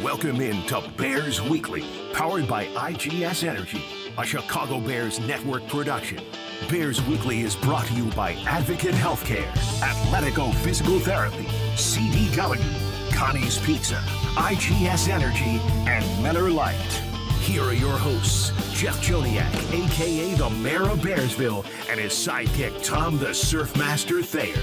Welcome into Bears Weekly, powered by IGS Energy, a Chicago Bears network production. Bears Weekly is brought to you by Advocate Healthcare, Athletico Physical Therapy, CDW, Connie's Pizza, IGS Energy, and Miller Lite. Here are your hosts, Jeff Joniak, a.k.a. the Mayor of Bearsville, and his sidekick, Tom the Surfmaster Thayer.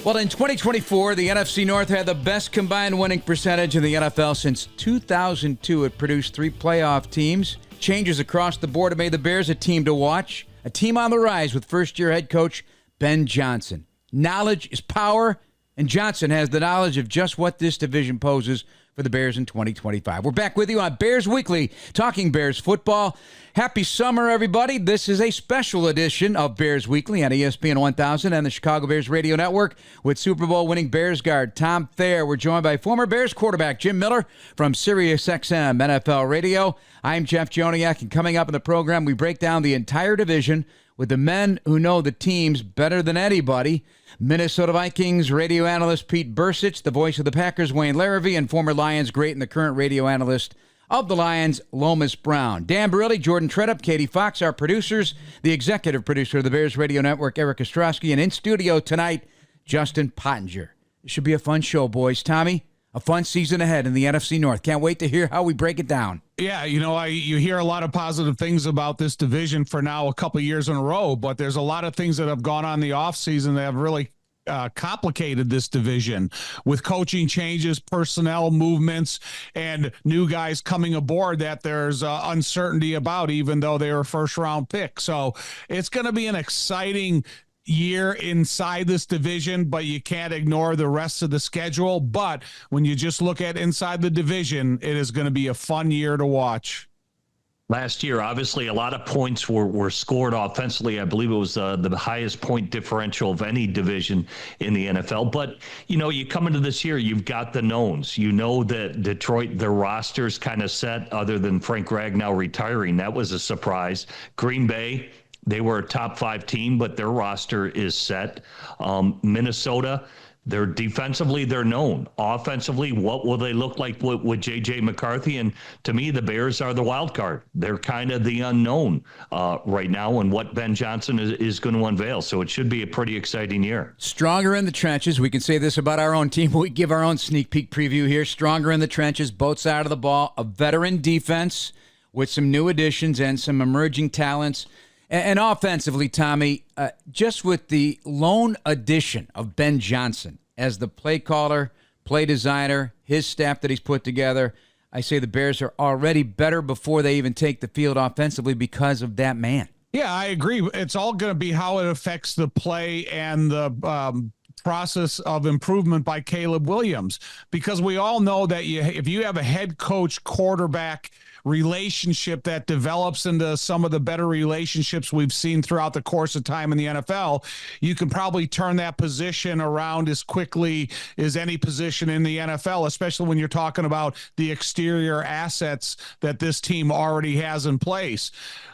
Well, in 2024, the NFC North had the best combined winning percentage in the NFL since 2002. It produced 3 playoff teams. Changes across the board have made the Bears a team to watch, a team on the rise with first-year head coach Ben Johnson. Knowledge is power, and Johnson has the knowledge of just what this division poses for the Bears in 2025. We're back with you on Bears Weekly, talking Bears football. Happy summer, everybody. This is a special edition of Bears Weekly on ESPN 1000 and the Chicago Bears Radio Network with Super Bowl winning Bears guard Tom Thayer. We're joined by former Bears quarterback Jim Miller from SiriusXM NFL Radio. I'm Jeff Joniak, and coming up in the program, we break down the entire division with the men who know the teams better than anybody. Minnesota Vikings radio analyst Pete Bercich, the voice of the Packers Wayne Larrivee, and former Lions great and the current radio analyst of the Lions, Lomas Brown. Dan Barilli, Jordan Tredup, Katie Fox, our producers, the executive producer of the Bears Radio Network, Eric Ostrowski, and in studio tonight, Justin Pottinger. It should be a fun show, boys. Tommy, a fun season ahead in the NFC North. Can't wait to hear how we break it down. Yeah, you hear a lot of positive things about this division for now a couple of years in a row, but there's a lot of things that have gone on in the offseason that have really complicated this division with coaching changes, personnel movements, and new guys coming aboard that there's uncertainty about, even though they were first-round picks. So it's going to be an exciting year inside this division, but you can't ignore the rest of the schedule. But when you just look at inside the division, it is going to be a fun year to watch. Last year, obviously, a lot of points were scored offensively. I believe it was the highest point differential of any division in the NFL. But, you come into this year, you've got the knowns. You know that Detroit, their roster's kind of set other than Frank Ragnow retiring. That was a surprise. Green Bay, they were a top 5 team, but their roster is set. Minnesota, they're defensively, they're known. Offensively, what will they look like with J.J. McCarthy? And to me, the Bears are the wild card. They're kind of the unknown right now, and what Ben Johnson is going to unveil. So it should be a pretty exciting year. Stronger in the trenches. We can say this about our own team. We give our own sneak peek preview here. Stronger in the trenches, both sides of the ball. A veteran defense with some new additions and some emerging talents. And offensively, Tommy, just with the lone addition of Ben Johnson as the play caller, play designer, his staff that he's put together, I say the Bears are already better before they even take the field offensively because of that man. Yeah, I agree. It's all going to be how it affects the play and the process of improvement by Caleb Williams, because we all know that if you have a head coach quarterback relationship that develops into some of the better relationships we've seen throughout the course of time in the NFL, you can probably turn that position around as quickly as any position in the NFL, especially when you're talking about the exterior assets that this team already has in place.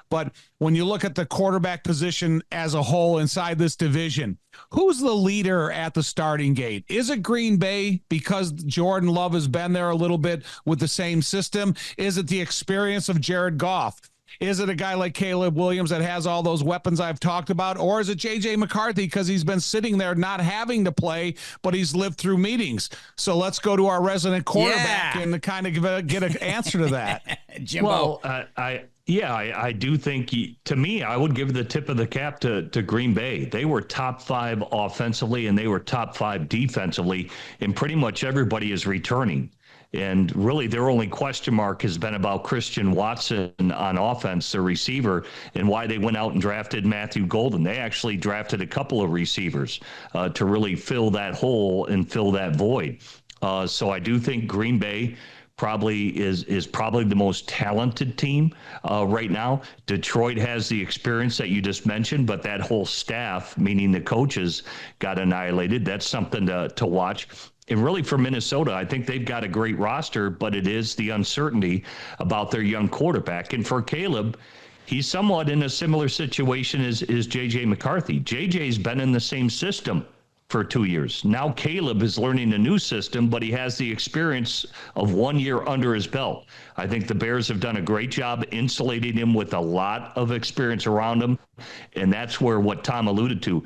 But when you look at the quarterback position as a whole inside this division, who's the leader at the starting gate? Is it Green Bay because Jordan Love has been there a little bit with the same system? Is it the experience of Jared Goff? Is it a guy like Caleb Williams that has all those weapons I've talked about? Or is it J.J. McCarthy because he's been sitting there not having to play, but he's lived through meetings? So let's go to our resident quarterback and kind of get an answer to that. Jimbo. Well, I do think, to me, I would give the tip of the cap to Green Bay. They were top 5 offensively, and they were top 5 defensively, and pretty much everybody is returning. And really, their only question mark has been about Christian Watson on offense, the receiver, and why they went out and drafted Matthew Golden. They actually drafted a couple of receivers to really fill that hole and fill that void. So I do think Green Bay probably is probably the most talented team right now. Detroit has the experience that you just mentioned, but that whole staff, meaning the coaches, got annihilated. That's something to watch. And really for Minnesota, I think they've got a great roster, but it is the uncertainty about their young quarterback. And for Caleb, he's somewhat in a similar situation as J.J. McCarthy. J.J.'s been in the same system for 2 years. Now Caleb is learning a new system, but he has the experience of 1 year under his belt. I think the Bears have done a great job insulating him with a lot of experience around him, and that's where what Tom alluded to.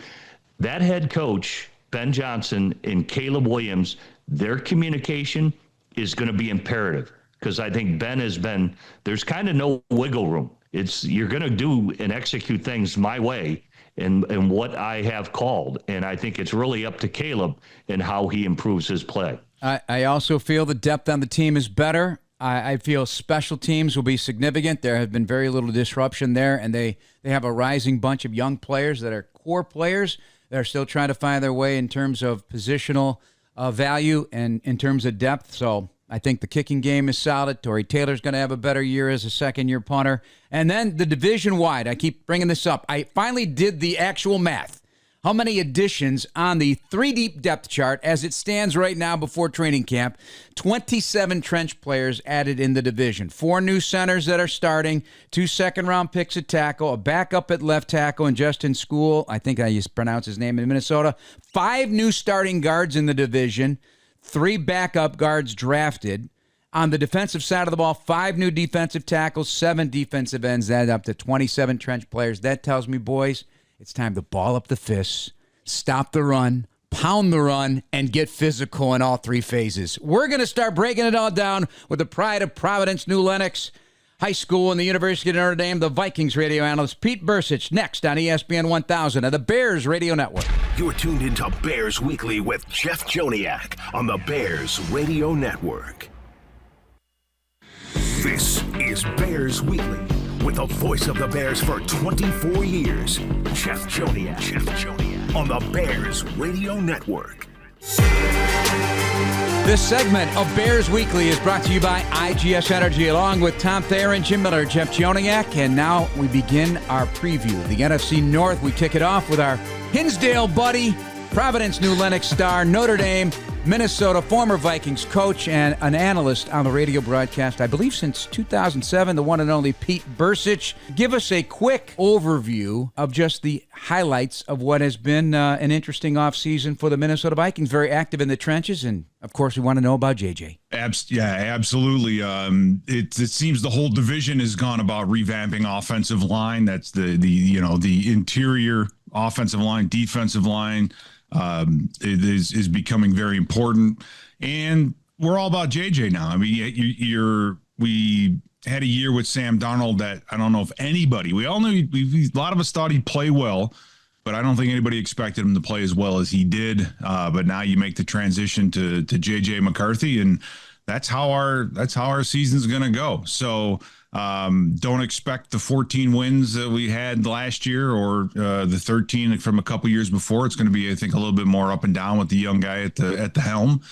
That head coach, Ben Johnson, and Caleb Williams, their communication is going to be imperative, because I think Ben has been, there's kind of no wiggle room. It's, you're going to do and execute things my way and what I have called. And I think it's really up to Caleb and how he improves his play. I also feel the depth on the team is better. I feel special teams will be significant. There has been very little disruption there, and they have a rising bunch of young players that are core players that are still trying to find their way in terms of positional value and in terms of depth. So I think the kicking game is solid. Torrey Taylor's going to have a better year as a second-year punter. And then the division-wide, I keep bringing this up. I finally did the actual math. How many additions on the 3-deep depth chart as it stands right now before training camp? 27 trench players added in the division. 4 new centers that are starting, 2 second-round picks at tackle, a backup at left tackle, and Justin School, I think I just pronounced his name, in Minnesota. 5 new starting guards in the division. 3 backup guards drafted. On the defensive side of the ball, 5 new defensive tackles, 7 defensive ends. That up to 27 trench players. That tells me, boys, it's time to ball up the fists, stop the run, pound the run, and get physical in all 3 phases. We're going to start breaking it all down with the pride of Providence, New Lenox High School and the University of Notre Dame, the Vikings radio analyst Pete Bercich, next on ESPN 1000 of the Bears Radio Network. You're tuned into Bears Weekly with Jeff Joniak on the Bears Radio Network. This is Bears Weekly with the voice of the Bears for 24 years, Jeff Joniak. On the Bears Radio Network. This segment of Bears Weekly is brought to you by IGS Energy, along with Tom Thayer and Jim Miller, Jeff Joniak. And now we begin our preview. The NFC North, we kick it off with our Hinsdale buddy, Providence New Lenox star, Notre Dame, Minnesota, former Vikings coach and an analyst on the radio broadcast, I believe since 2007, the one and only Pete Bercich. Give us a quick overview of just the highlights of what has been an interesting offseason for the Minnesota Vikings. Very active in the trenches, and of course we want to know about JJ. Yeah, absolutely. It seems the whole division has gone about revamping offensive line. That's the interior offensive line, defensive line. It is becoming very important, and we're all about JJ now. I mean, we had a year with Sam Darnold that I don't know if anybody, we all knew, a lot of us thought he'd play well, but I don't think anybody expected him to play as well as he did. But now you make the transition to JJ McCarthy, and that's how our season's going to go. So don't expect the 14 wins that we had last year or the 13 from a couple years before. It's going to be, I think, a little bit more up and down with the young guy at the helm.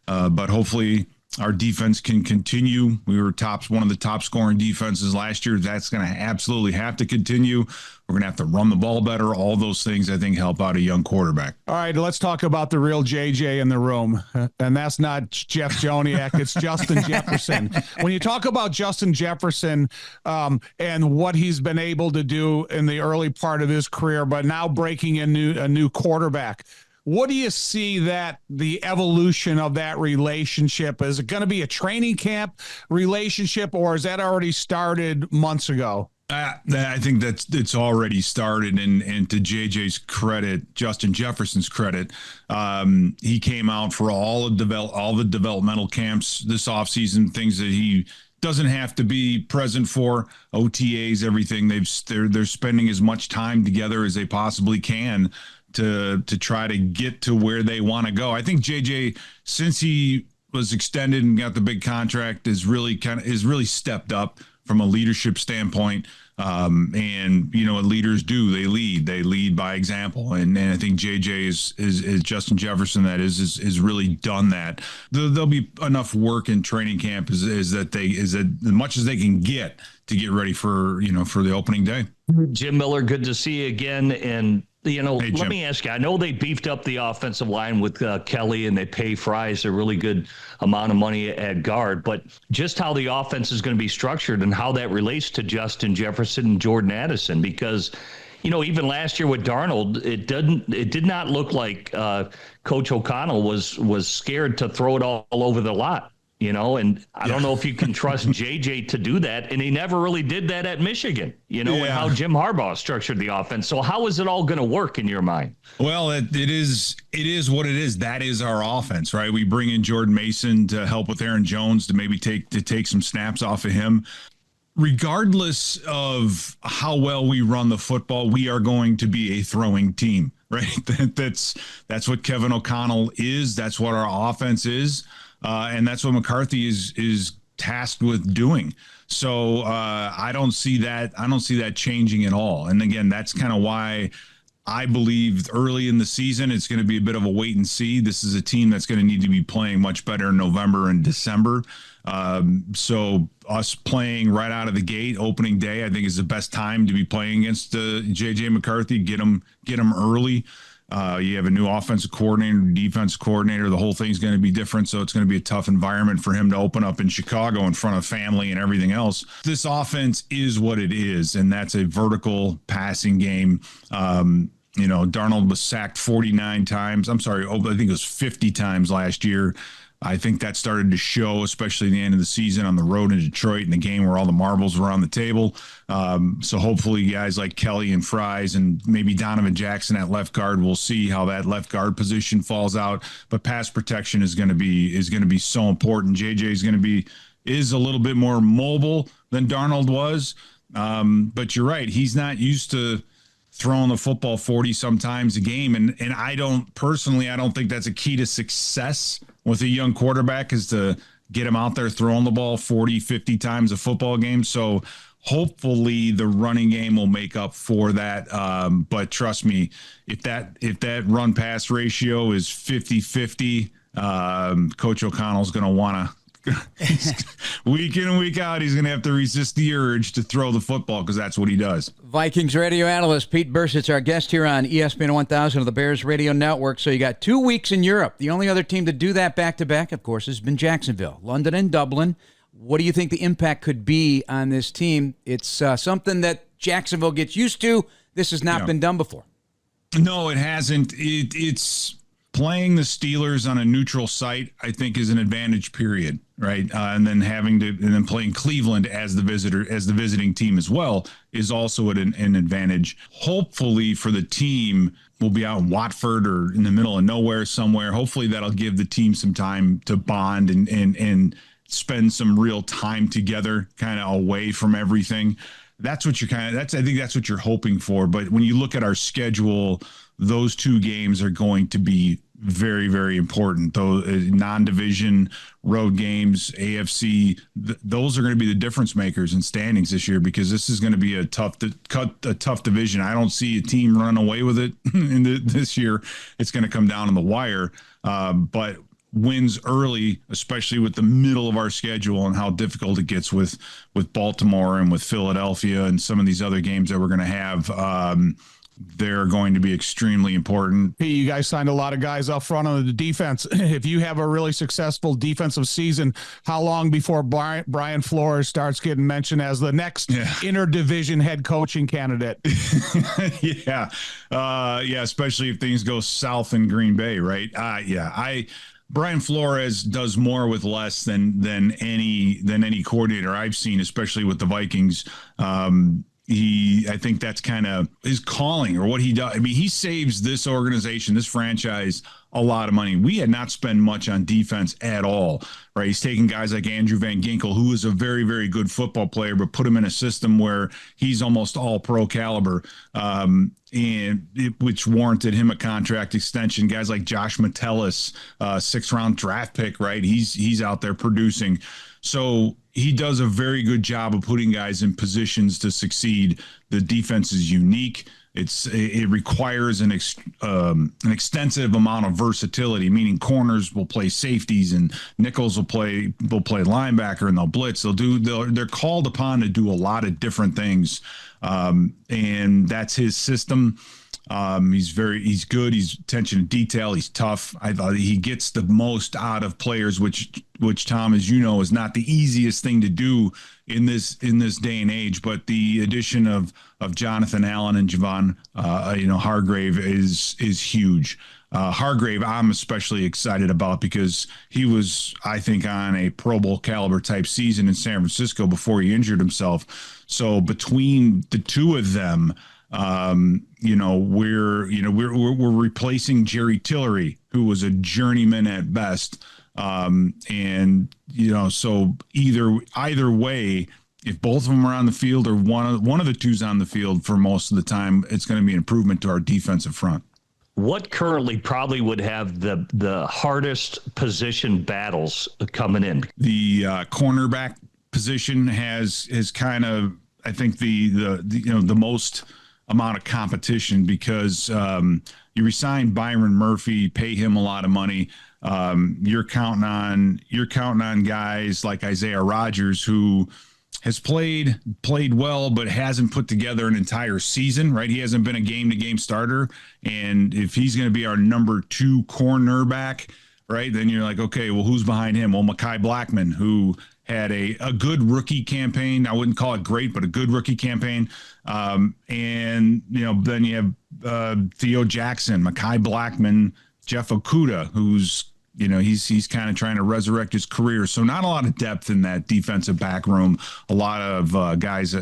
But hopefully our defense can continue. We were one of the top scoring defenses last year. That's going to absolutely have to continue. We're going to have to run the ball better. All those things, I think, help out a young quarterback. All right, let's talk about the real JJ in the room. And that's not Jeff Joniak. It's Justin Jefferson. When you talk about Justin Jefferson and what he's been able to do in the early part of his career, but now breaking a new quarterback, what do you see that the evolution of that relationship? Is it going to be a training camp relationship, or has that already started months ago? I think it's already started, and to JJ's credit, Justin Jefferson's credit, he came out for all the developmental camps this offseason, things that he doesn't have to be present for, OTAs, everything. They're spending as much time together as they possibly can to try to get to where they want to go. I think JJ, since he was extended and got the big contract, is really stepped up from a leadership standpoint. And what leaders do, they lead by example. And I think JJ is Justin Jefferson is really done that. There'll be enough work in training camp is that as much as they can get to get ready for the opening day. Jim Miller, good to see you again. And Hey, let me ask you, I know they beefed up the offensive line with Kelly, and they pay Fries a really good amount of money at guard, but just how the offense is going to be structured and how that relates to Justin Jefferson and Jordan Addison, because even last year with Darnold, it did not look like Coach O'Connell was scared to throw it all over the lot. And I don't know if you can trust JJ to do that. And he never really did that at Michigan, and how Jim Harbaugh structured the offense. So how is it all going to work in your mind? Well, it is what it is. That is our offense, right? We bring in Jordan Mason to help with Aaron Jones to maybe take some snaps off of him. Regardless of how well we run the football, we are going to be a throwing team, right? That's what Kevin O'Connell is. That's what our offense is. And that's what McCarthy is tasked with doing. So I don't see that changing at all. And again, that's kind of why I believe early in the season it's going to be a bit of a wait and see. This is a team that's going to need to be playing much better in November and December. So us playing right out of the gate, opening day, I think is the best time to be playing against JJ McCarthy. Get them early. You have a new offensive coordinator, defensive coordinator. The whole thing's going to be different, so it's going to be a tough environment for him to open up in Chicago in front of family and everything else. This offense is what it is, and that's a vertical passing game. Darnold was sacked 49 times. I think it was 50 times last year. I think that started to show, especially in the end of the season on the road in Detroit in the game where all the marbles were on the table. So hopefully guys like Kelly and Fries and maybe Donovan Jackson at left guard, we'll see how that left guard position falls out. But pass protection is going to be so important. JJ is a little bit more mobile than Darnold was. But you're right. He's not used to throwing the football 40 sometimes a game. And I don't think that's a key to success with a young quarterback, is to get him out there throwing the ball 40, 50 times a football game. So hopefully the running game will make up for that. But trust me, if that run pass ratio is 50-50, Coach O'Connell's going to want to, week in and week out, he's going to have to resist the urge to throw the football, because that's what he does. Vikings radio analyst Pete Bercich, our guest here on ESPN 1000 of the Bears Radio Network. So you got 2 weeks in Europe. The only other team to do that back-to-back, of course, has been Jacksonville. London and Dublin. What do you think the impact could be on this team? It's something that Jacksonville gets used to. This has not been done before. No, it hasn't. It's playing the Steelers on a neutral site, I think, is an advantage, period, right? And then playing Cleveland as the visiting team as well is also an advantage. Hopefully for the team, we'll be out in Watford or in the middle of nowhere somewhere. Hopefully that'll give the team some time to bond and spend some real time together, kind of away from everything. I think that's what you're hoping for. But when you look at our schedule, those 2 games are going to be very, very important. Those non-division road games, AFC, those are going to be the difference makers in standings this year, because this is going to be a tough division. I don't see a team run away with it this year. It's going to come down on the wire. But wins early, especially with the middle of our schedule and how difficult it gets with Baltimore and with Philadelphia and some of these other games that we're going to have, they're going to be extremely important. Hey, you guys signed a lot of guys up front on the defense. If you have a really successful defensive season, how long before Brian Flores starts getting mentioned as the next interdivision head coaching candidate? Especially if things go south in Green Bay, right? Brian Flores does more with less than any coordinator I've seen, especially with the Vikings. I think that's kind of his calling, or what he does. I mean, he saves this organization, this franchise, a lot of money. We had not spent much on defense at all, right? He's taking guys like Andrew Van Ginkel, who is a very, very good football player, but put him in a system where he's almost all pro caliber, which warranted him a contract extension. Guys like Josh Metellus, 6th-round draft pick, right? He's out there producing. So he does a very good job of putting guys in positions to succeed. The defense is unique. It requires an extensive amount of versatility, meaning corners will play safeties and nickels will play linebacker, and they'll blitz. They're called upon to do a lot of different things, and that's his system. He's good. He's attention to detail. He's tough. I thought he gets the most out of players, which Tom, as you know, is not the easiest thing to do in this day and age. But the addition of Jonathan Allen and Javon, Hargrave is huge. Hargrave, I'm especially excited about because he was, I think, on a Pro Bowl caliber type season in San Francisco before he injured himself. So between the two of them, we're replacing Jerry Tillery, who was a journeyman at best. So either way, if both of them are on the field or one of the two's on the field for most of the time, it's going to be an improvement to our defensive front. What currently probably would have the hardest position battles coming in? The cornerback position has kind of, I think, the most amount of competition because you resign Byron Murphy, pay him a lot of money. You're counting on guys like Isaiah Rodgers, who has played well, but hasn't put together an entire season, right? He hasn't been a game-to-game starter. And if he's going to be our number 2 cornerback, right, then you're like, okay, well, who's behind him? Well, Mekhi Blackman, who had a good rookie campaign. I wouldn't call it great, but a good rookie campaign. Then you have Theo Jackson, Mekhi Blackman, Jeff Okudah, who's, he's kind of trying to resurrect his career. So not a lot of depth in that defensive back room. A lot of a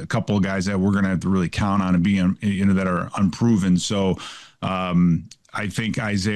couple of guys that we're going to have to really count on and be, that are unproven. So I think guys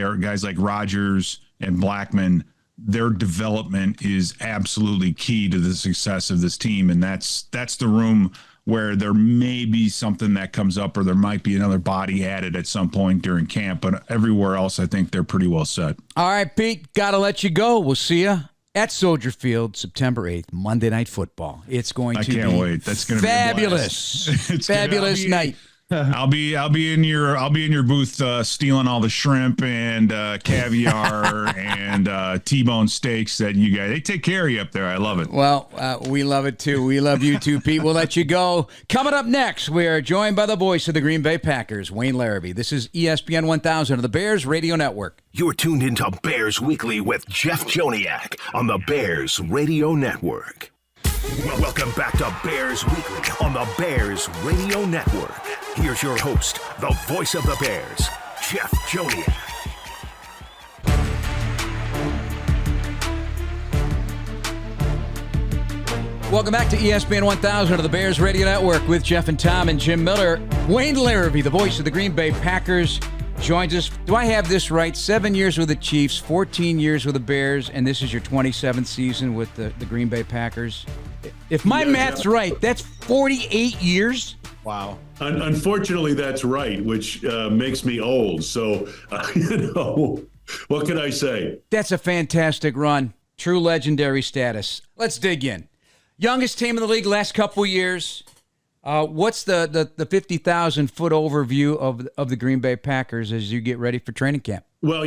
like Rodgers and Blackman, their development is absolutely key to the success of this team. And that's the room where there may be something that comes up, or there might be another body added at some point during camp. But everywhere else, I think they're pretty well set. All right, Pete, got to let you go. We'll see you at Soldier Field, September 8th, Monday Night Football. It's going to be I can't wait. That's going to be fabulous. It's fabulous night. I'll be in your booth stealing all the shrimp and caviar and T-bone steaks that you guys, they take care of you up there. I love it. Well, we love it too. We love you too, Pete. We'll let you go. Coming up next, we are joined by the voice of the Green Bay Packers, Wayne Larrivee. This is ESPN 1000 of the Bears Radio Network. You're tuned into Bears Weekly with Jeff Joniak on the Bears Radio Network. Welcome back to Bears Weekly on the Bears Radio Network. Here's your host, the voice of the Bears, Jeff Joniak. Welcome back to ESPN 1000 of the Bears Radio Network with Jeff and Tom and Jim Miller. Wayne Larrivee, the voice of the Green Bay Packers, joins us. Do I have this right? 7 years with the Chiefs, 14 years with the Bears, and this is your 27th season with the Green Bay Packers. If my math's right, that's 48 years. Wow. Unfortunately, that's right, which makes me old. So, what can I say? That's a fantastic run. True legendary status. Let's dig in. Youngest team in the league last couple years. What's the 50,000-foot overview of the Green Bay Packers as you get ready for training camp? Well,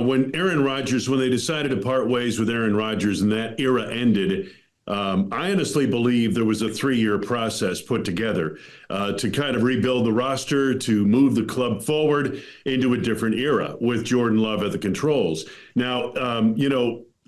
when they decided to part ways with Aaron Rodgers and that era ended, I honestly believe there was a 3-year process put together to kind of rebuild the roster, to move the club forward into a different era with Jordan Love at the controls. Now,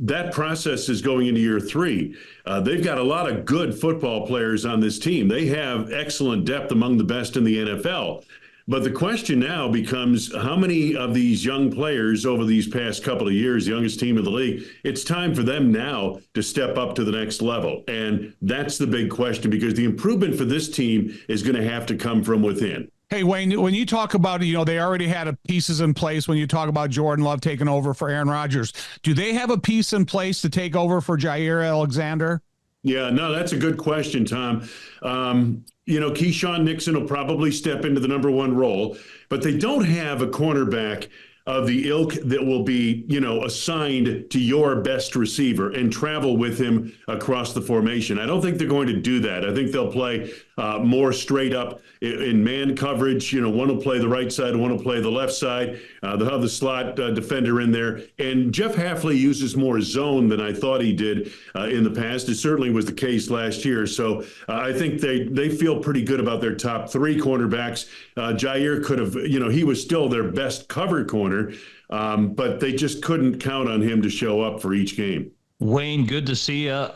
that process is going into year 3. They've got a lot of good football players on this team. They have excellent depth, among the best in the NFL. But the question now becomes, how many of these young players over these past couple of years, the youngest team in the league, it's time for them now to step up to the next level. And that's the big question, because the improvement for this team is going to have to come from within. Hey, Wayne, when you talk about, they already had pieces in place when you talk about Jordan Love taking over for Aaron Rodgers. Do they have a piece in place to take over for Jair Alexander? Yeah, no, that's a good question, Tom. Keyshawn Nixon will probably step into the number 1 role, but they don't have a cornerback of the ilk that will be, assigned to your best receiver and travel with him across the formation. I don't think they're going to do that. I think they'll play more straight up in man coverage. One will play the right side, one will play the left side. They'll have the slot defender in there. And Jeff Hafley uses more zone than I thought he did in the past. It certainly was the case last year. So I think they feel pretty good about their top three cornerbacks. Jair could have, he was still their best cover corner, but they just couldn't count on him to show up for each game. Wayne, good to see you.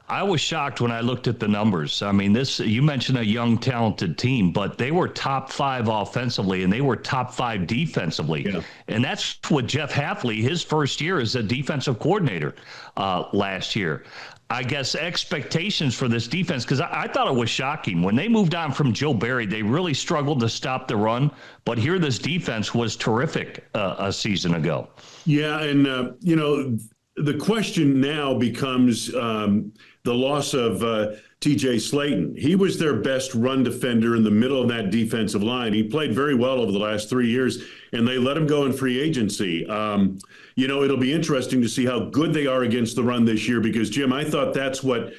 I was shocked when I looked at the numbers. I mean, you mentioned a young, talented team, but they were top 5 offensively and they were top 5 defensively. Yeah. And that's what Jeff Hafley, his first year as a defensive coordinator last year. I guess expectations for this defense, because I thought it was shocking. When they moved on from Joe Barry, they really struggled to stop the run. But here, this defense was terrific a season ago. Yeah, and, the question now becomes the loss of T.J. Slayton. He was their best run defender in the middle of that defensive line. He played very well over the last 3 years, and they let him go in free agency. It'll be interesting to see how good they are against the run this year because, Jim, I thought that's what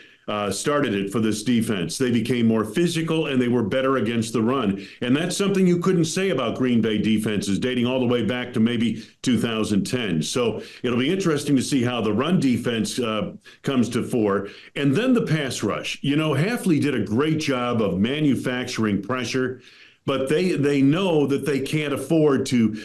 started it for this defense. They became more physical and they were better against the run. And that's something you couldn't say about Green Bay defenses dating all the way back to maybe 2010. So it'll be interesting to see how the run defense comes to fore. And then the pass rush. Hafley did a great job of manufacturing pressure, but they know that they can't afford to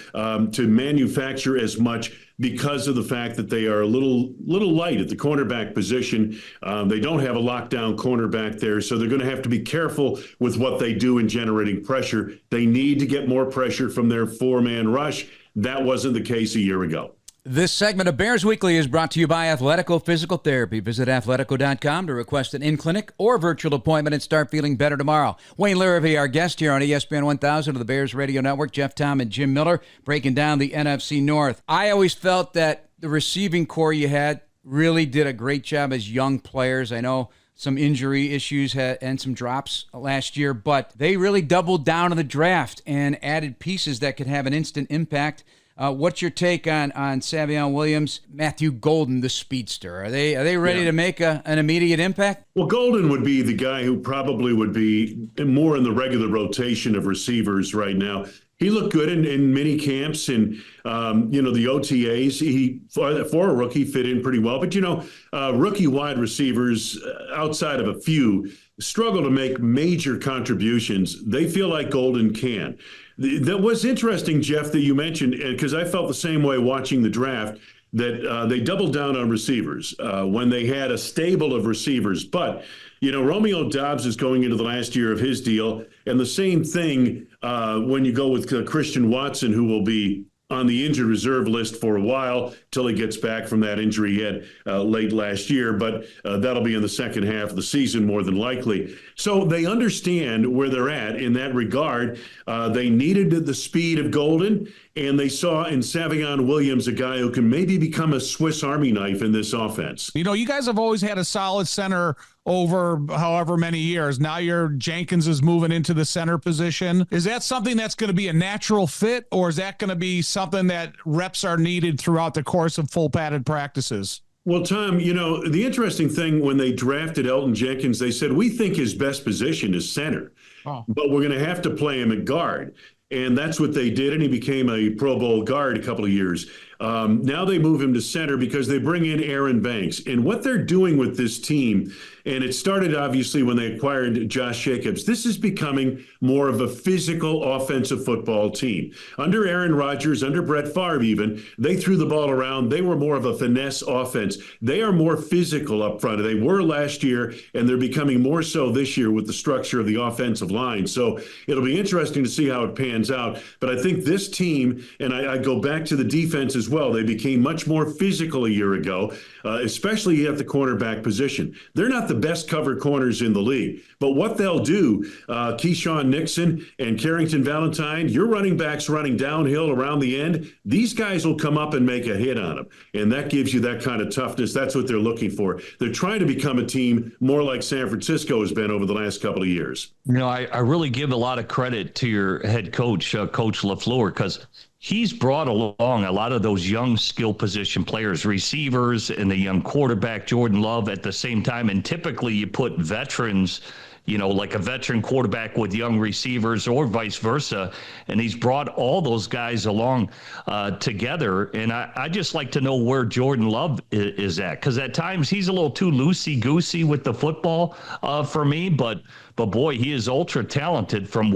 manufacture as much because of the fact that they are a little light at the cornerback position. They don't have a lockdown cornerback there, so they're going to have to be careful with what they do in generating pressure. They need to get more pressure from their 4-man rush. That wasn't the case a year ago. This segment of Bears Weekly is brought to you by Athletico Physical Therapy. Visit athletico.com to request an in-clinic or virtual appointment and start feeling better tomorrow. Wayne Larrivee, our guest here on ESPN 1000 of the Bears Radio Network. Jeff Tom and Jim Miller breaking down the NFC North. I always felt that the receiving core you had really did a great job as young players. I know some injury issues and some drops last year, but they really doubled down on the draft and added pieces that could have an instant impact. What's your take on Savion Williams, Matthew Golden, the speedster? Are they ready to make an immediate impact? Well, Golden would be the guy who probably would be more in the regular rotation of receivers right now. He looked good in mini camps and, the OTAs. He, for a rookie, fit in pretty well. But, rookie wide receivers, outside of a few, struggle to make major contributions. They feel like Golden can. That was interesting, Jeff, that you mentioned, because I felt the same way watching the draft, that they doubled down on receivers when they had a stable of receivers. But, Romeo Doubs is going into the last year of his deal. And the same thing when you go with Christian Watson, who will be on the injured reserve list for a while till he gets back from that injury he had late last year. But that'll be in the second half of the season, more than likely. So they understand where they're at in that regard. They needed the speed of Golden, and they saw in Savion Williams a guy who can maybe become a Swiss Army knife in this offense. You guys have always had a solid center over however many years. Now Jenkins is moving into the center position. Is that something that's going to be a natural fit, or is that going to be something that reps are needed throughout the course of full padded practices? Well, Tom, the interesting thing when they drafted Elton Jenkins, they said, we think his best position is center, but we're going to have to play him at guard. And that's what they did, and he became a Pro Bowl guard a couple of years. Now they move him to center because they bring in Aaron Banks. And what they're doing with this team, and it started obviously when they acquired Josh Jacobs, this is becoming more of a physical offensive football team. Under Aaron Rodgers, under Brett Favre even, they threw the ball around. They were more of a finesse offense. They are more physical up front. They were last year, and they're becoming more so this year with the structure of the offensive line. So it'll be interesting to see how it pans out. But I think this team, and I go back to the defense as well, they became much more physical a year ago, especially at the cornerback position. They're not the best cover corners in the league, but what they'll do, Keyshawn Nixon and Carrington Valentine, your running backs running downhill around the end, these guys will come up and make a hit on them. And that gives you that kind of toughness. That's what they're looking for. They're trying to become a team more like San Francisco has been over the last couple of years. I really give a lot of credit to your head coach, Coach LaFleur, because he's brought along a lot of those young skill position players, receivers, and the young quarterback, Jordan Love, at the same time. And typically you put veterans, like a veteran quarterback with young receivers or vice versa. And he's brought all those guys along together. And I just like to know where Jordan Love is at, because at times he's a little too loosey-goosey with the football for me. But boy, he is ultra talented from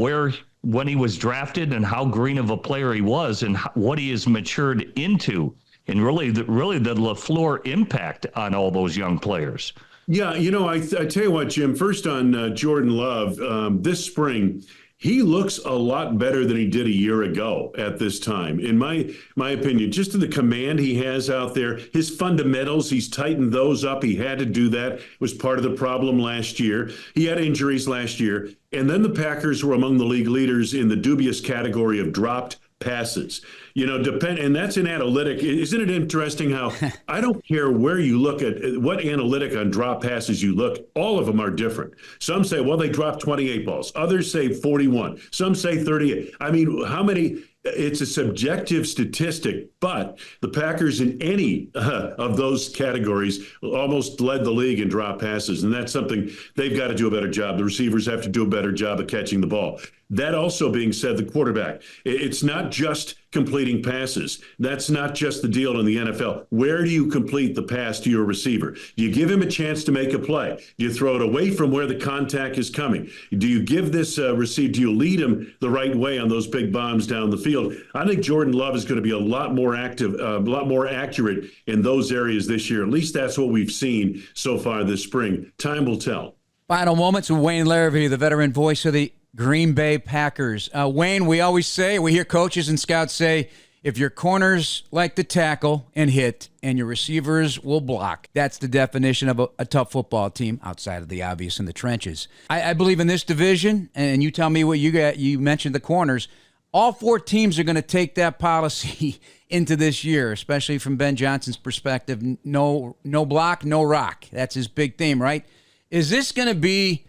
when he was drafted and how green of a player he was and what he has matured into, and really the LaFleur impact on all those young players. Yeah, I tell you what, Jim, first on Jordan Love, this spring, he looks a lot better than he did a year ago at this time, in my opinion. Just to the command he has out there, his fundamentals, he's tightened those up. He had to do that. It was part of the problem last year. He had injuries last year. And then the Packers were among the league leaders in the dubious category of dropped passes. And that's an analytic. Isn't it interesting how I don't care where you look at what analytic on drop passes you look, all of them are different. Some say, well, they dropped 28 balls. Others say 41. Some say 38. I mean, how many? It's a subjective statistic, but the Packers in any of those categories almost led the league in drop passes, and that's something they've got to do a better job. The receivers have to do a better job of catching the ball. That also being said, the quarterback, it's not just completing passes. That's not just the deal in the NFL. Where do you complete the pass to your receiver? Do you give him a chance to make a play? Do you throw it away from where the contact is coming? Do you give this receiver, do you lead him the right way on those big bombs down the field? I think Jordan Love is going to be a lot more active, a lot more accurate in those areas this year. At least that's what we've seen so far this spring. Time will tell. Final moments with Wayne Larrivee, the veteran voice of the Green Bay Packers. Wayne, we hear coaches and scouts say, if your corners like to tackle and hit and your receivers will block, that's the definition of a tough football team outside of the obvious in the trenches. I believe in this division, and you tell me what you got. You mentioned the corners. All four teams are going to take that policy into this year, especially from Ben Johnson's perspective. No block, no rock. That's his big theme, right? Is this going to be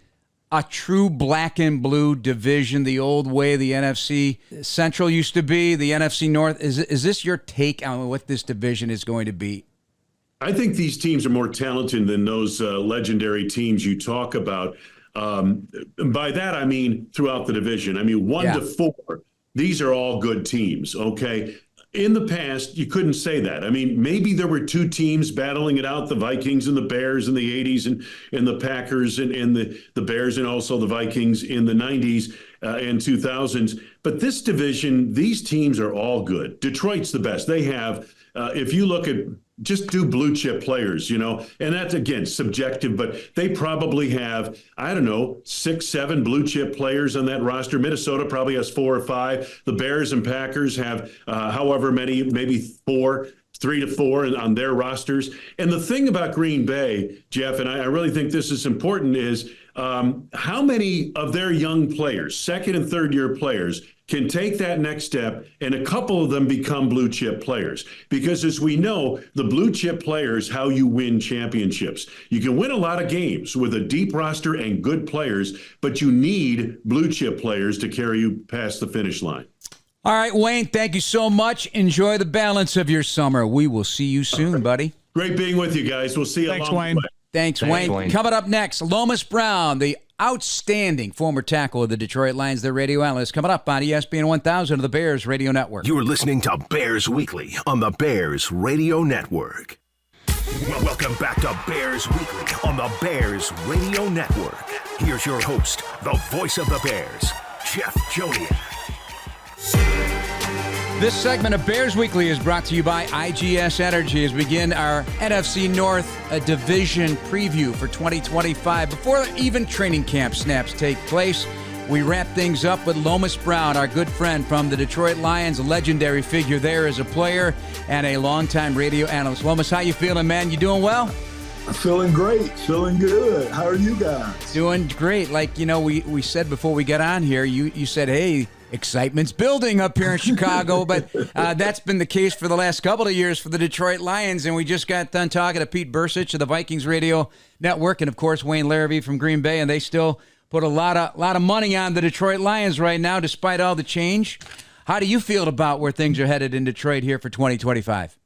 a true black and blue division, the old way the NFC Central used to be, the NFC North? Is this your take on what this division is going to be? I think these teams are more talented than those legendary teams you talk about. By that, I mean throughout the division. I mean, 1 to 4, these are all good teams, okay? In the past, you couldn't say that. I mean, maybe there were 2 teams battling it out, the Vikings and the Bears in the 80s and the Packers and the Bears and also the Vikings in the 90s and 2000s. But this division, these teams are all good. Detroit's the best. They have, if you look at, just do blue chip players, and that's, again, subjective, but they probably have, 6, 7 blue chip players on that roster. Minnesota probably has 4 or 5. The Bears and Packers have however many, maybe 3 to 4 on their rosters. And the thing about Green Bay, Jeff, and I really think this is important, is how many of their young players, second and third year players, can take that next step, and a couple of them become blue chip players. Because as we know, the blue chip players, how you win championships. You can win a lot of games with a deep roster and good players, but you need blue chip players to carry you past the finish line. All right, Wayne, thank you so much. Enjoy the balance of your summer. We will see you soon, buddy. Great being with you guys. We'll see you Thanks, along Wayne. the way. Thanks, Wayne. Coming up next, Lomas Brown, the outstanding former tackle of the Detroit Lions, their radio analyst, coming up on ESPN 1000 of the Bears Radio Network. You're listening to Bears Weekly on the Bears Radio Network. Welcome back to Bears Weekly on the Bears Radio Network. Here's your host, the voice of the Bears, Jeff Joniak. This segment of Bears Weekly is brought to you by IGS Energy as we begin our NFC North division preview for 2025. Before even training camp snaps take place, we wrap things up with Lomas Brown, our good friend from the Detroit Lions, a legendary figure there as a player and a longtime radio analyst. Lomas, how you feeling, man? You doing well? I'm feeling great, feeling good. How are you guys? Doing great. Like, we said before we got on here, you said, hey, excitement's building up here in Chicago, but that's been the case for the last couple of years for the Detroit Lions, and we just got done talking to Pete Bercich of the Vikings Radio Network and, of course, Wayne Larrivee from Green Bay, and they still put a lot of money on the Detroit Lions right now despite all the change. How do you feel about where things are headed in Detroit here for 2025?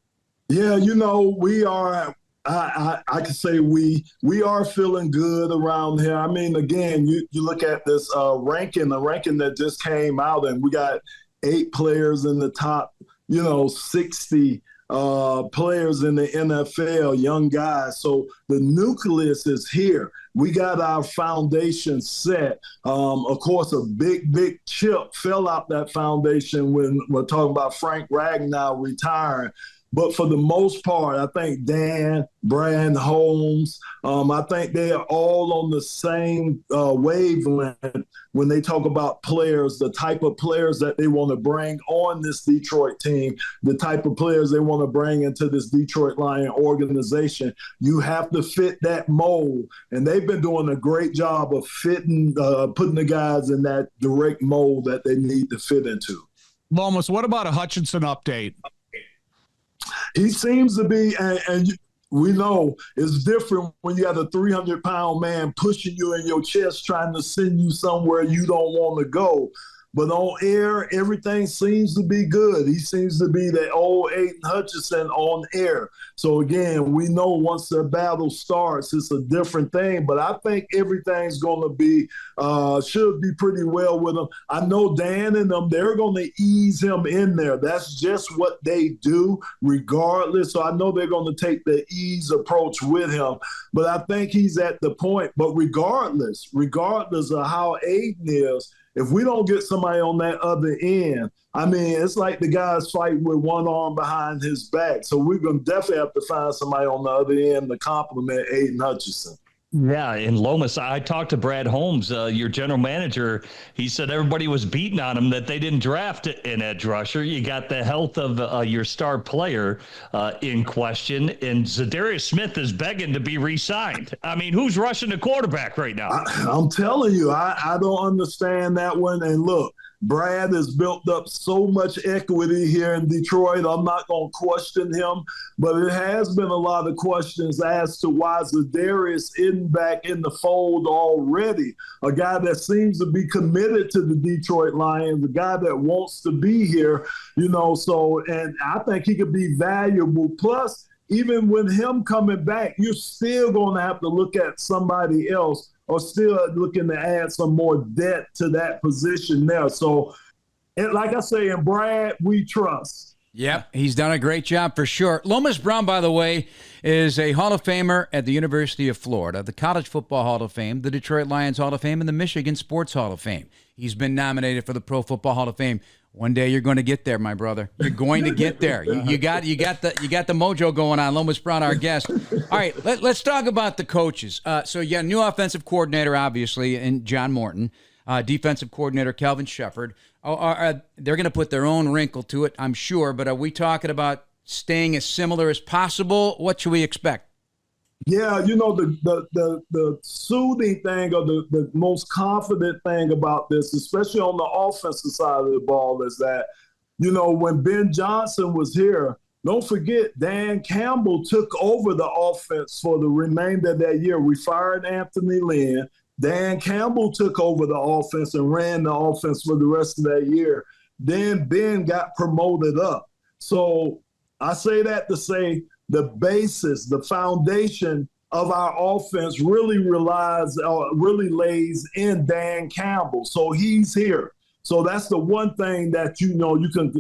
Yeah, we are. I can say we are feeling good around here. I mean, again, you look at this ranking, the ranking that just came out, and we got 8 players in the top, 60 players in the NFL, young guys. So the nucleus is here. We got our foundation set. Of course, a big chip fell out that foundation when we're talking about Frank Ragnow retiring. But for the most part, I think Dan, Brad, Holmes, I think they are all on the same wavelength when they talk about players, the type of players that they want to bring on this Detroit team, the type of players they want to bring into this Detroit Lion organization. You have to fit that mold. And they've been doing a great job of putting the guys in that direct mold that they need to fit into. Lomas, what about a Hutchinson update? He seems to be, and we know it's different when you have a 300-pound man pushing you in your chest trying to send you somewhere you don't want to go. But on air, everything seems to be good. He seems to be the old Aiden Hutchinson on air. So, again, we know once the battle starts, it's a different thing. But I think everything's going to be should be pretty well with him. I know Dan and them, they're going to ease him in there. That's just what they do regardless. So I know they're going to take the ease approach with him. But I think he's at the point. But regardless of how Aiden is, if we don't get somebody on that other end, I mean, it's like the guy's fighting with one arm behind his back. So we're going to definitely have to find somebody on the other end to complement Aiden Hutchinson. Yeah, in Lomas, I talked to Brad Holmes, your general manager. He said everybody was beating on him that they didn't draft an edge rusher. You got the health of your star player in question, and Zadarius Smith is begging to be re-signed. I mean, who's rushing the quarterback right now? I'm telling you, I don't understand that one. And look, Brad has built up so much equity here in Detroit. I'm not going to question him, but it has been a lot of questions as to why Zadarius isn't back in the fold already. A guy that seems to be committed to the Detroit Lions, a guy that wants to be here, so, and I think he could be valuable. Plus, even with him coming back, you're still going to have to look at somebody else or still looking to add some more depth to that position there. So, like I say, in Brad, we trust. Yep, he's done a great job for sure. Lomas Brown, by the way, is a Hall of Famer at the University of Florida, the College Football Hall of Fame, the Detroit Lions Hall of Fame, and the Michigan Sports Hall of Fame. He's been nominated for the Pro Football Hall of Fame. One day you're going to get there, my brother. You're going to get there. You got the mojo going on. Lomas Brown, our guest. All right, let's talk about the coaches. So you got a new offensive coordinator, obviously, in John Morton. Defensive coordinator Kelvin Shepherd. They're going to put their own wrinkle to it, I'm sure. But are we talking about staying as similar as possible? What should we expect? Yeah, the soothing thing or the most confident thing about this, especially on the offensive side of the ball, is that, when Ben Johnson was here, don't forget Dan Campbell took over the offense for the remainder of that year. We fired Anthony Lynn. Dan Campbell took over the offense and ran the offense for the rest of that year. Then Ben got promoted up. So I say that to say the basis, the foundation of our offense really lays in Dan Campbell. So he's here. So that's the one thing that you can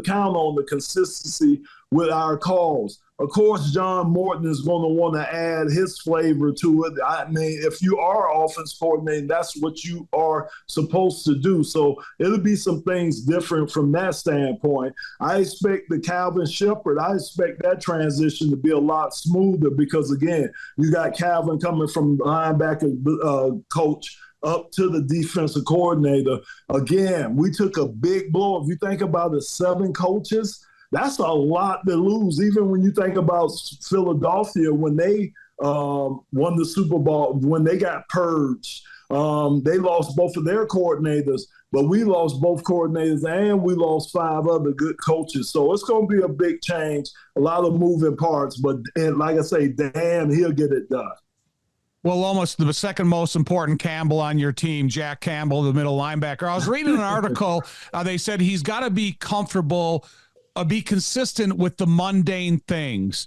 count on, the consistency with our calls. Of course, John Morton is going to want to add his flavor to it. I mean, if you are offense coordinating, that's what you are supposed to do. So it'll be some things different from that standpoint. I expect the Calvin Shepherd, I expect that transition to be a lot smoother because, again, you got Calvin coming from linebacker coach up to the defensive coordinator. Again, we took a big blow. If you think about it, 7 coaches, that's a lot to lose. Even when you think about Philadelphia, when they won the Super Bowl, when they got purged, they lost both of their coordinators, but we lost both coordinators and we lost 5 other good coaches. So it's going to be a big change, a lot of moving parts. But like I say, Dan, he'll get it done. Well, almost the second most important Campbell on your team, Jack Campbell, the middle linebacker. I was reading an article. They said he's got to be comfortable, be consistent with the mundane things.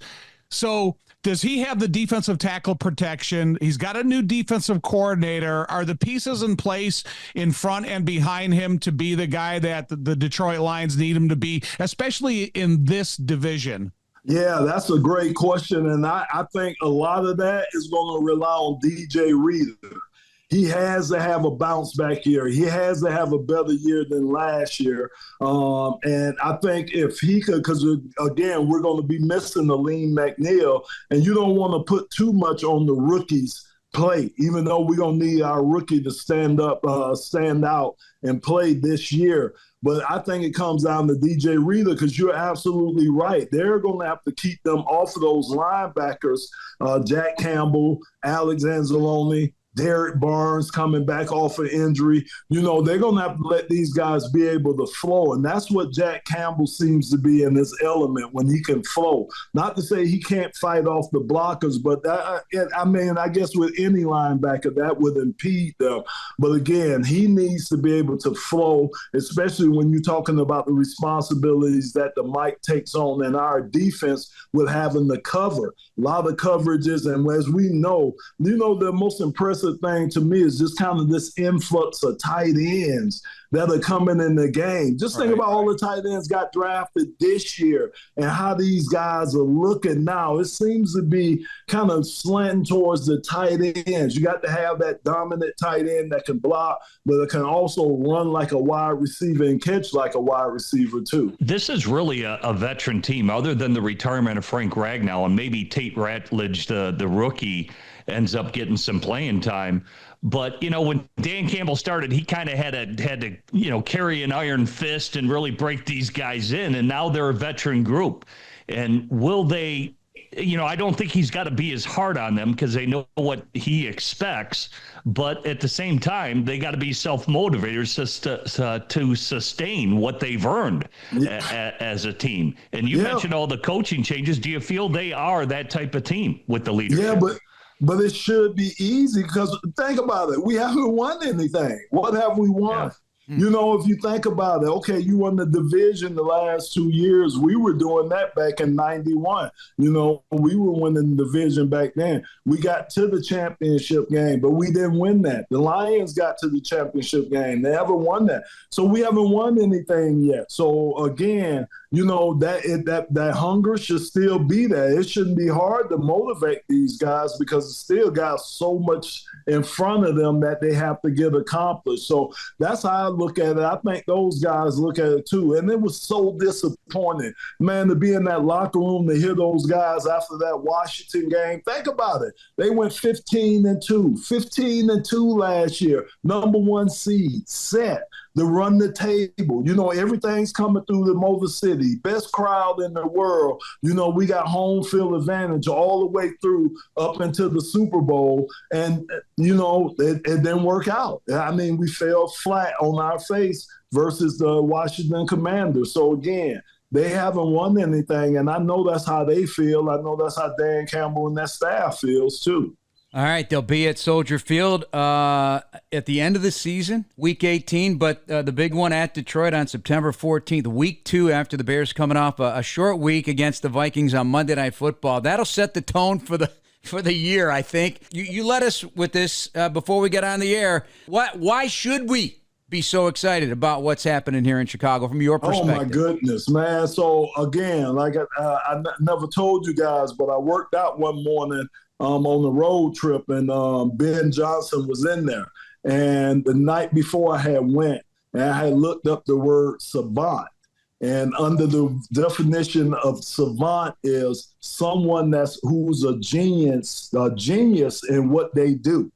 So does he have the defensive tackle protection? He's got a new defensive coordinator. Are the pieces in place in front and behind him to be the guy that the Detroit Lions need him to be, especially in this division? Yeah, that's a great question. And I think a lot of that is going to rely on DJ Reader. He has to have a bounce back year. He has to have a better year than last year. And I think if he could, because again, we're going to be missing the Lean McNeil, and you don't want to put too much on the rookies' plate, even though we're going to need our rookie to stand out and play this year. But I think it comes down to DJ Reader, because you're absolutely right. They're going to have to keep them off of those linebackers, Jack Campbell, Alex Anzalone, Derek Barnes coming back off of injury. You know, they're going to have to let these guys be able to flow. And that's what Jack Campbell seems to be in his element, when he can flow. Not to say he can't fight off the blockers, but I guess with any linebacker, that would impede them. But again, he needs to be able to flow, especially when you're talking about the responsibilities that the Mike takes on in our defense with having to cover. A lot of coverages. And as we know, the most impressive thing to me is just kind of this influx of tight ends that are coming in the game. Just think about all the tight ends got drafted this year and how these guys are looking now. It seems to be kind of slanting towards the tight ends. You got to have that dominant tight end that can block, but it can also run like a wide receiver and catch like a wide receiver too. This is really a veteran team, other than the retirement of Frank Ragnow and maybe Tate Ratledge, the rookie, ends up getting some playing time. But, when Dan Campbell started, he kind of had to, carry an iron fist and really break these guys in. And now they're a veteran group. And will they, I don't think he's got to be as hard on them, because they know what he expects. But at the same time, they got to be self-motivators to sustain what they've earned as a team. And you mentioned all the coaching changes. Do you feel they are that type of team with the leadership? Yeah, but it should be easy, because think about it. We haven't won anything. What have we won? Yeah. If you think about it, okay, you won the division the last 2 years. We were doing that back in 91. We were winning the division back then. We got to the championship game, but we didn't win that. The Lions got to the championship game. They haven't won that. So we haven't won anything yet. So again, that hunger should still be there. It shouldn't be hard to motivate these guys, because it's still got so much in front of them that they have to get accomplished. So that's how I look at it. I think those guys look at it too. And it was so disappointing, man, to be in that locker room, to hear those guys after that Washington game. Think about it. They went 15-2 last year, number 1 seed, set. To run the table. Everything's coming through the Motor City. Best crowd in the world. We got home field advantage all the way through up into the Super Bowl. And, it didn't work out. I mean, we fell flat on our face versus the Washington Commanders. So, again, they haven't won anything. And I know that's how they feel. I know that's how Dan Campbell and that staff feels, too. All right, they'll be at Soldier Field at the end of the season, Week 18, but the big one at Detroit on September 14th, Week 2, after the Bears coming off a short week against the Vikings on Monday Night Football. That'll set the tone for the year, I think. You led us with this before we get on the air. Why should we be so excited about what's happening here in Chicago from your perspective? Oh, my goodness, man. So, again, like I never told you guys, but I worked out one morning on the road trip, and Ben Johnson was in there. And the night before I had went, and I had looked up the word savant. And under the definition of savant is someone who's a genius in what they do.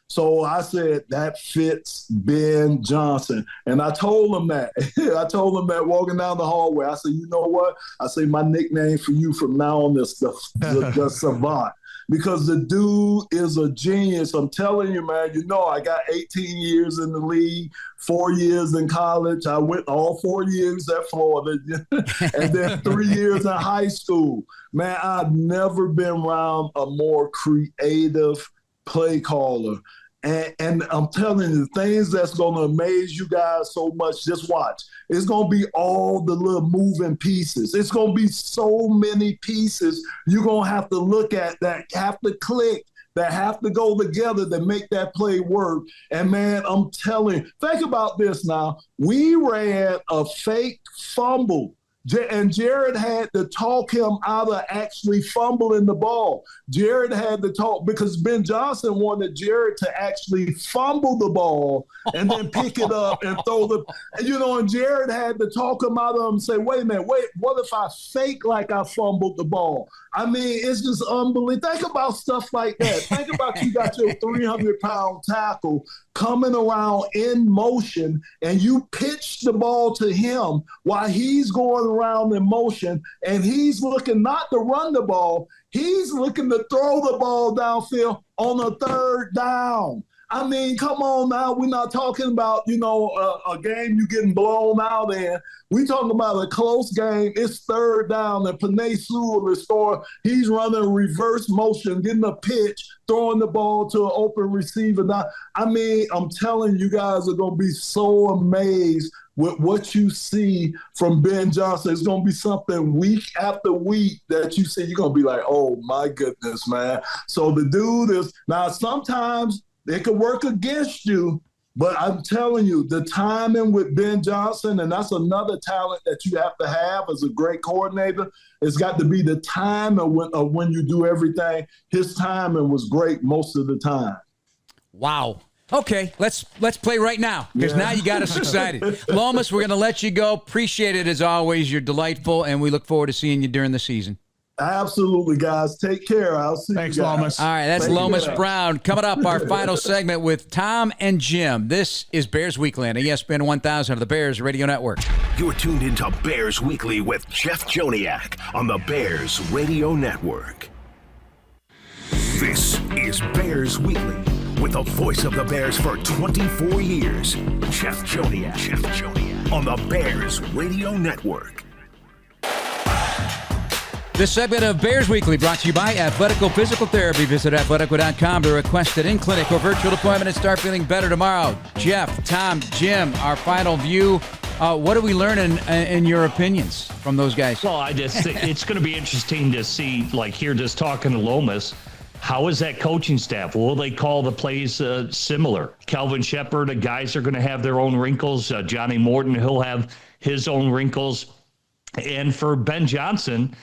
So I said, that fits Ben Johnson. And I told him that. I told him that walking down the hallway. I said, you know what? I say, my nickname for you from now on is the savant. Because the dude is a genius. I'm telling you, man, I got 18 years in the league, 4 years in college. I went all 4 years at Florida, and then 3 years in high school. Man, I've never been around a more creative, play caller. And I'm telling you, things that's going to amaze you guys so much, just watch. It's going to be all the little moving pieces. It's going to be so many pieces you're going to have to look at that have to click, that have to go together to make that play work. And, man, I'm telling you, think about this now. We ran a fake fumble. And Jared had to talk him out of actually fumbling the ball. Jared had to talk because Ben Johnson wanted Jared to actually fumble the ball and then pick it up and throw and Jared had to talk him out of him and say, wait a minute, what if I fake like I fumbled the ball? I mean, it's just unbelievable. Think about stuff like that. Think about you got your 300-pound tackle coming around in motion and you pitch the ball to him while he's going around in motion and he's looking not to run the ball, he's looking to throw the ball downfield on a third down. I mean, come on now. We're not talking about, a game you getting blown out in. We're talking about a close game. It's third down, and Penei Sewell is throwing. He's running reverse motion, getting a pitch, throwing the ball to an open receiver. Now, I mean, I'm telling you guys are going to be so amazed with what you see from Ben Johnson. It's going to be something week after week that you see. You're going to be like, oh, my goodness, man. So the dude is – now, sometimes – it could work against you, but I'm telling you, the timing with Ben Johnson, and that's another talent that you have to have as a great coordinator, it's got to be the time of when you do everything. His timing was great most of the time. Wow. Okay, let's play right now because now you got us excited. Lomas, we're going to let you go. Appreciate it as always. You're delightful, and we look forward to seeing you during the season. Absolutely, guys. Take care. I'll see Thanks, you guys. Lomas. All right, that's Lomas Brown. Coming up, our final segment with Tom and Jim. This is Bears Weekly on ESPN 1000 of the Bears Radio Network. You're tuned into Bears Weekly with Jeff Joniak on the Bears Radio Network. This is Bears Weekly with the voice of the Bears for 24 years, Jeff Joniak on the Bears Radio Network. This segment of Bears Weekly brought to you by Athletico Physical Therapy. Visit athletico.com to request an in-clinic or virtual appointment and start feeling better tomorrow. Jeff, Tom, Jim, our final view. What do we learn in your opinions from those guys? Well, I just think it's going to be interesting to see, like here just talking to Lomas, how is that coaching staff? Will they call the plays similar? Kelvin Shepard, the guys are going to have their own wrinkles. Johnny Morton, he'll have his own wrinkles. And for Ben Johnson,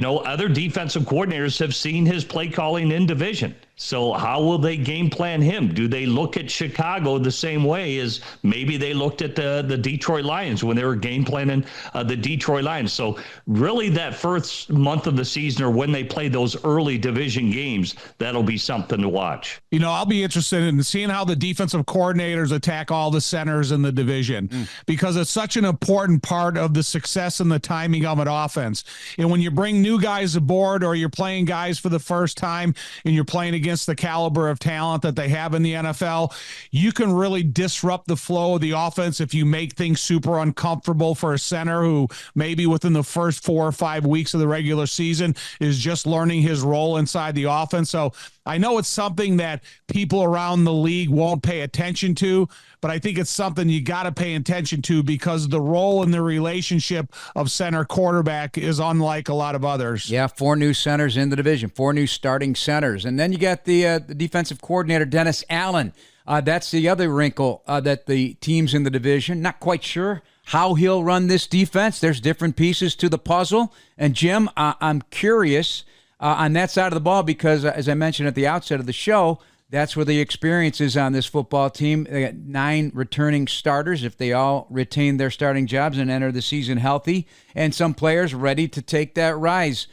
other defensive coordinators have seen his play calling in division. So how will they game plan him? Do they look at Chicago the same way as maybe they looked at the Detroit Lions when they were game planning the Detroit Lions? So really that first month of the season or when they play those early division games, that'll be something to watch. I'll be interested in seeing how the defensive coordinators attack all the centers in the division because it's such an important part of the success and the timing of an offense. And when you bring new guys aboard or you're playing guys for the first time and you're playing against the caliber of talent that they have in the NFL, you can really disrupt the flow of the offense if you make things super uncomfortable for a center who maybe within the first 4 or 5 weeks of the regular season is just learning his role inside the offense. So I know it's something that people around the league won't pay attention to, but I think it's something you got to pay attention to because the role and the relationship of center quarterback is unlike a lot of others. Yeah, 4 new centers in the division, 4 new starting centers. And then you got the defensive coordinator, Dennis Allen. That's the other wrinkle that the teams in the division, not quite sure how he'll run this defense. There's different pieces to the puzzle. And Jim, I'm curious on that side of the ball because, as I mentioned at the outset of the show, that's where the experience is on this football team. They got 9 returning starters if they all retain their starting jobs and enter the season healthy, and some players ready to take that rise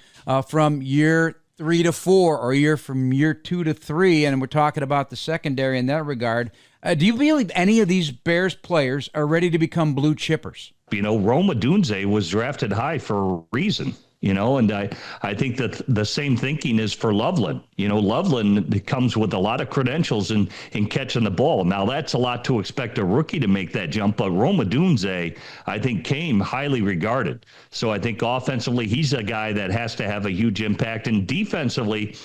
from year 3 to 4 or from year 2 to 3, and we're talking about the secondary in that regard. Do you believe any of these Bears players are ready to become blue chippers? Rome Odunze was drafted high for a reason. And I think that the same thinking is for Loveland. Loveland comes with a lot of credentials in catching the ball. Now, that's a lot to expect a rookie to make that jump, but Rome Odunze, I think, came highly regarded. So I think offensively, he's a guy that has to have a huge impact. And defensively,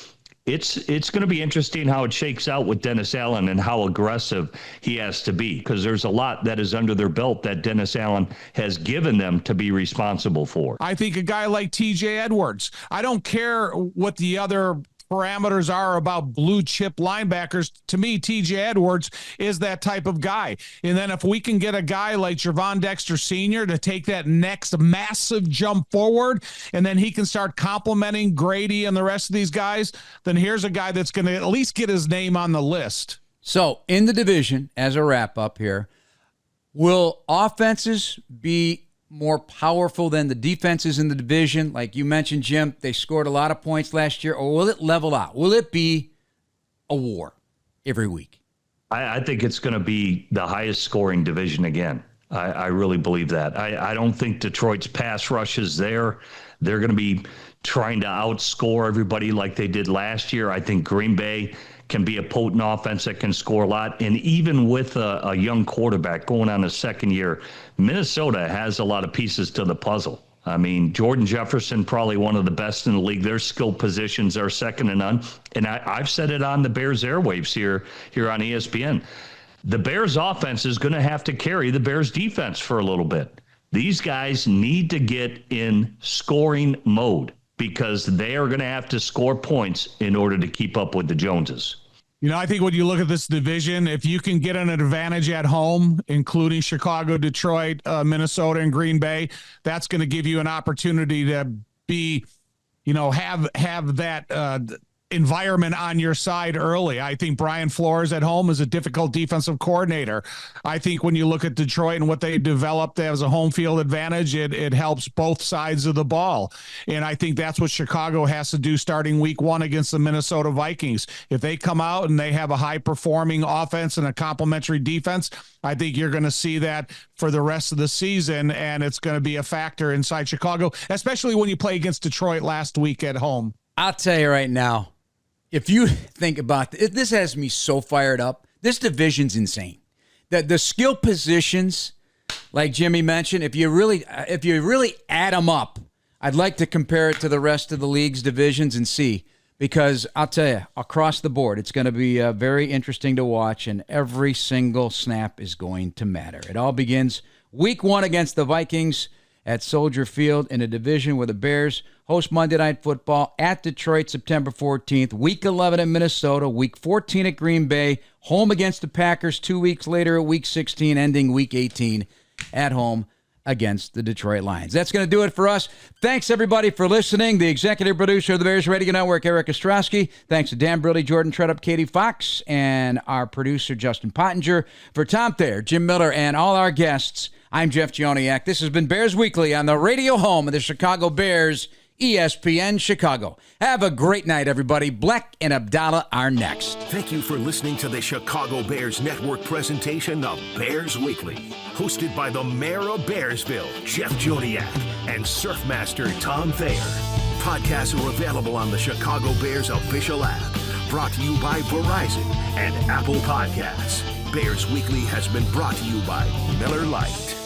It's going to be interesting how it shakes out with Dennis Allen and how aggressive he has to be, because there's a lot that is under their belt that Dennis Allen has given them to be responsible for. I think a guy like TJ Edwards, I don't care what the other parameters are about blue chip linebackers. To me, TJ Edwards is that type of guy. And then if we can get a guy like Javon Dexter Sr. to take that next massive jump forward, and then he can start complimenting Grady and the rest of these guys, then here's a guy that's going to at least get his name on the list. So in the division, as a wrap up here, will offenses be more powerful than the defenses in the division? Like you mentioned, Jim, they scored a lot of points last year. Or will it level out? Will it be a war every week? I think it's going to be the highest scoring division again. I really believe that. I don't think Detroit's pass rush is there. They're going to be trying to outscore everybody like they did last year. I think Green Bay can be a potent offense that can score a lot. And even with a young quarterback going on his second year, Minnesota has a lot of pieces to the puzzle. I mean, Jordan Jefferson, probably one of the best in the league. Their skill positions are second to none. And I've said it on the Bears airwaves here on ESPN. The Bears offense is going to have to carry the Bears defense for a little bit. These guys need to get in scoring mode, because they are going to have to score points in order to keep up with the Joneses. You know, I think when you look at this division, if you can get an advantage at home, including Chicago, Detroit, Minnesota, and Green Bay, that's going to give you an opportunity to be, have that environment on your side early. I think Brian Flores at home is a difficult defensive coordinator. I think when you look at Detroit and what they developed as a home field advantage, it helps both sides of the ball. And I think that's what Chicago has to do starting week 1 against the Minnesota Vikings. If they come out and they have a high performing offense and a complementary defense, I think you're going to see that for the rest of the season, and it's going to be a factor inside Chicago, especially when you play against Detroit last week at home. I'll tell you right now, if you think about it, this has me so fired up. This division's insane. The skill positions, like Jimmy mentioned, if you really add them up, I'd like to compare it to the rest of the league's divisions and see, because I'll tell you, across the board, it's going to be very interesting to watch, and every single snap is going to matter. It all begins week 1 against the Vikings at Soldier Field in a division where the Bears host Monday Night Football at Detroit September 14th, Week 11 at Minnesota, Week 14 at Green Bay, home against the Packers 2 weeks later at Week 16, ending Week 18 at home against the Detroit Lions. That's going to do it for us. Thanks, everybody, for listening. The executive producer of the Bears Radio Network, Eric Ostrowski. Thanks to Dan Brody, Jordan Treadup, Katie Fox, and our producer, Justin Pottinger. For Tom Thayer, Jim Miller, and all our guests, I'm Jeff Joniak. This has been Bears Weekly on the radio home of the Chicago Bears, ESPN Chicago. Have a great night, everybody. Black and Abdallah are next. Thank you for listening to the Chicago Bears Network presentation of Bears Weekly, hosted by the mayor of Bearsville, Jeff Joniak, and Surfmaster Tom Thayer. Podcasts are available on the Chicago Bears official app, brought to you by Verizon and Apple Podcasts. Bears Weekly has been brought to you by Miller Lite.